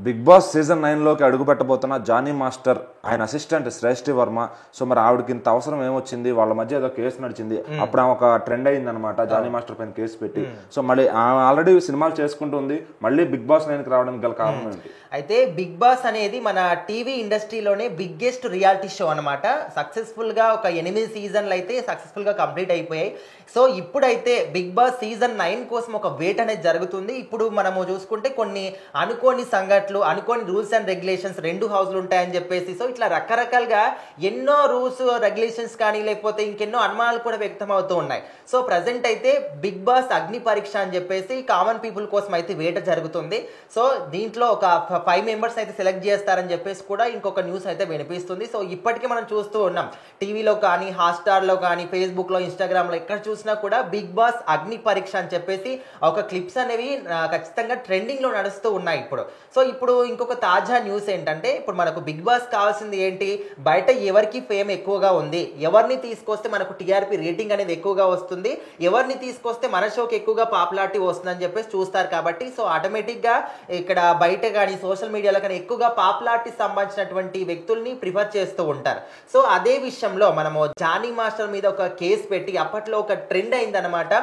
Big boss season 9లోకి అడుగు పెట్టబోతున్న Johnny master ఆయన assistant శ్రేష్ఠి Varma. So మరి ఆవిడకి ఇంత అవసరం ఏమొచ్చింది, వాళ్ళ మధ్య ఏదో కేసు నడిచింది, అప్పుడు ఆమె ఒక ట్రెండ్ అయింది అనమాట జానీ మాస్టర్ పైన కేసు పెట్టి. సో మళ్ళీ ఆమె ఆల్రెడీ సినిమాలు చేసుకుంటుంది, మళ్ళీ బిగ్ బాస్ 9కి రావడానికి గల కారణం ఏంటి? అయితే బిగ్ బాస్ అనేది మన టీవీ ఇండస్ట్రీలోనే బిగ్గెస్ట్ రియాలిటీ షో అనమాట. సక్సెస్ఫుల్ గా ఒక 8 సీజన్లు అయితే సక్సెస్ఫుల్ గా కంప్లీట్ అయిపోయాయి. సో ఇప్పుడైతే బిగ్ బాస్ సీజన్ 9 కోసం ఒక వెయిట్ అనేది జరుగుతుంది. ఇప్పుడు మనము చూసుకుంటే కొన్ని అనుకోని సంఘటనలు, అనుకోని రూల్స్ అండ్ రెగ్యులేషన్స్ 2 హౌస్లు ఉంటాయని చెప్పేసి, సో ఇట్లా రకరకాలుగా ఎన్నో రూల్స్ రెగ్యులేషన్స్ కానీ లేకపోతే ఇంకెన్నో అనుమానాలు కూడా వ్యక్తం అవుతూ ఉన్నాయి. సో ప్రజెంట్ అయితే బిగ్ బాస్ అగ్ని పరీక్ష అని చెప్పేసి కామన్ పీపుల్ కోసం అయితే వేట జరుగుతుంది. సో దీంట్లో ఒక 5 మెంబర్స్ అయితే సెలెక్ట్ చేస్తారని చెప్పేసి కూడా ఇంకొక న్యూస్ అయితే వినిపిస్తుంది. సో ఇప్పటికీ మనం చూస్తూ ఉన్నాం, టీవీలో కానీ, హాట్‌స్టార్లో కానీ, ఫేస్బుక్లో, ఇన్స్టాగ్రామ్లో ఎక్కడ చూసినా కూడా బిగ్ బాస్ అగ్ని పరీక్ష అని చెప్పేసి ఒక క్లిప్స్ అనేవి ఖచ్చితంగా ట్రెండింగ్లో నడుస్తూ ఉన్నాయి ఇప్పుడు. సో ఇప్పుడు ఇంకొక తాజా న్యూస్ ఏంటంటే, ఇప్పుడు మనకు బిగ్ బాస్ కావాల్సింది ఏంటి, బయట ఎవరికి ఫేమ్ ఎక్కువగా ఉంది, ఎవరిని తీసుకొస్తే మనకు టీఆర్పీ రేటింగ్ అనేది ఎక్కువగా వస్తుంది, ఎవరిని తీసుకొస్తే మన షోకి ఎక్కువగా పాపులారిటీ వస్తుందని చెప్పేసి చూస్తారు. కాబట్టి సో ఆటోమేటిక్గా ఇక్కడ బయట కానీ సోషల్ మీడియాలో కానీ ఎక్కువగా పాపులారిటీ సంబంధించినటువంటి వ్యక్తుల్ని ప్రిఫర్ చేస్తూ ఉంటారు. సో అదే విషయంలో మనము జానీ మాస్టర్ మీద ఒక కేసు పెట్టి అప్పట్లో ఒక ట్రెండ్ అయిందనమాట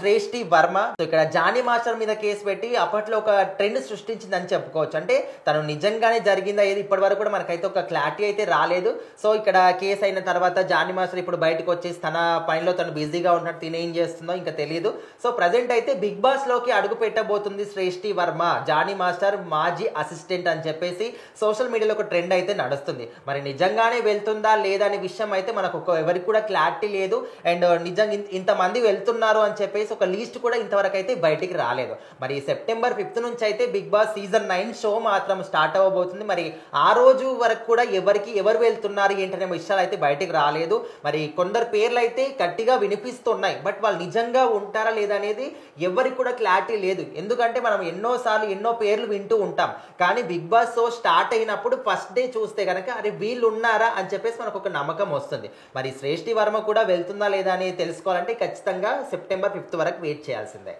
శ్రేష్ఠి వర్మ. సో ఇక్కడ జానీ మాస్టర్ మీద కేసు పెట్టి అప్పట్లో ఒక ట్రెండ్ సృష్టించిందని చెప్పుకోవచ్చు. అంటే తను నిజంగానే జరిగిందా ఏది ఇప్పటి వరకు కూడా మనకైతే ఒక క్లారిటీ అయితే రాలేదు. సో ఇక్కడ కేసు అయిన తర్వాత జానీ మాస్టర్ ఇప్పుడు బయటకు వచ్చేసి తన పనిలో తను బిజీగా ఉన్నట్టు తినేం చేస్తుందో ఇంకా తెలియదు. సో ప్రజెంట్ అయితే బిగ్ బాస్ లోకి అడుగు పెట్టబోతుంది శ్రేష్ఠి వర్మ, జానీ మాస్టర్ మాజీ అసిస్టెంట్ అని చెప్పేసి సోషల్ మీడియాలో ఒక ట్రెండ్ అయితే నడుస్తుంది. మరి నిజంగానే వెళ్తుందా లేదా అనే విషయం అయితే మనకు ఎవరికి కూడా క్లారిటీ లేదు. అండ్ నిజంగా ఇంతమంది వెళ్తున్నారు అని చెప్పేసి ఒక లిస్ట్ కూడా ఇంతవరకు అయితే బయటికి రాలేదు. మరి సెప్టెంబర్ 5 నుంచి అయితే బిగ్ బాస్ సీజన్ 9 షో మాత్రం స్టార్ట్ అవ్వబోతుంది. మరి ఆ రోజు వరకు కూడా ఎవరు వెళ్తున్నారు ఏంటనే విషయాలు అయితే బయటికి రాలేదు. మరి కొందరు పేర్లు అయితే గట్టిగా వినిపిస్తున్నాయి, బట్ వాళ్ళు నిజంగా ఉంటారా లేదా అనేది ఎవరికి కూడా క్లారిటీ లేదు. ఎందుకంటే మనం ఎన్నోసార్లు ఎన్నో పేర్లు వింటూ ఉంటాం, కానీ బిగ్ బాస్ షో స్టార్ట్ అయినప్పుడు ఫస్ట్ డే చూస్తే కనుక అరే వీళ్ళు ఉన్నారా అని చెప్పేసి మనకు ఒక నమ్మకం వస్తుంది. మరి శ్రేష్ఠి వర్మ కూడా వెళ్తుందా లేదా అని తెలుసుకోవాలంటే ఖచ్చితంగా సెప్టెంబర్ 5 వరకు వెయిట్ చేయాల్సిందే.